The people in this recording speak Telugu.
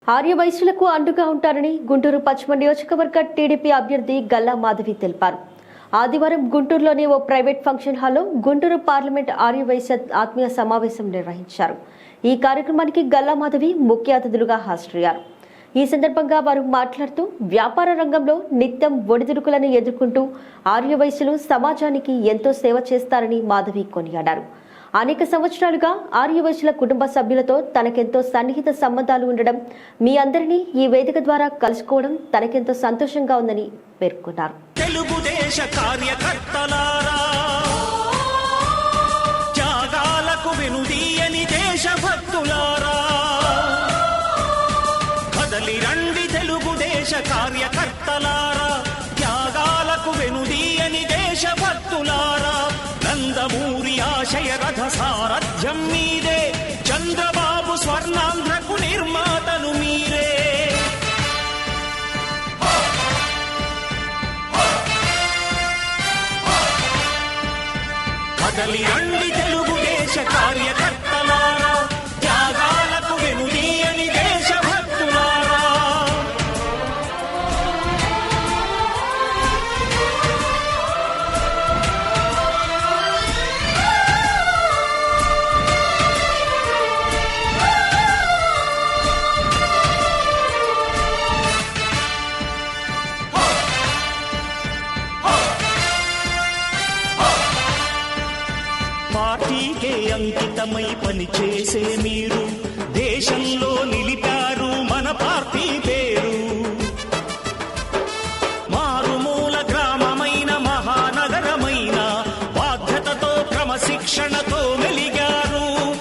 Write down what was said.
ఆర్యవైశ్యులకు అండగా ఉంటారని గుంటూరు పశ్చిమ నియోజకవర్గ టీడీపీ అభ్యర్థి గల్లా మాధవి తెలిపారు. ఆదివారం గుంటూరులోని ఓ ప్రైవేట్ ఫంక్షన్ హాల్లో గుంటూరు పార్లమెంట్ ఆర్యవైశ్య ఆత్మీయ సమావేశం నిర్వహించారు. ఈ కార్యక్రమానికి గల్లా మాధవి ముఖ్య అతిథులుగా హాజరయ్యారు. ఈ సందర్భంగా వారు మాట్లాడుతూ వ్యాపార రంగంలో నిత్యం ఒడిదుడుకులను ఎదుర్కొంటూ ఆర్యవైశ్యులు సమాజానికి ఎంతో సేవ చేస్తారని మాధవి కొనియాడారు. అనేక సంవత్సరాలుగా ఆర్యవైశ్యుల కుటుంబ సభ్యులతో తనకెంతో సన్నిహిత సంబంధాలు ఉండడం, మీ అందరినీ ఈ వేదిక ద్వారా కలుసుకోవడం తనకెంతో సంతోషంగా ఉందని పేర్కొన్నారు. తెలుగుదేశ కార్యకర్తలారా, త్యాగాలకు వెనుదీయని దేశభక్తులారా, కదలి రండి తెలుగుదేశ కార్యకర్తలారా, త్యాగాలకు వెనుదీయని దేశభక్తులారా, నందమూరి ఆశయ రథ సారథ్యం మీదే, చంద్రబాబు స్వర్ణాంధ్రకు నిర్మాతను మీరే. కదలి రండి తెలుగుదేశ కార్యకర్తలారా, త్యాగాలకు వెనుదీయని దేశభక్తులారా. పార్టీకే అంకితమై పనిచేసే మీరు దేశంలో నిలిపారు మన పార్టీ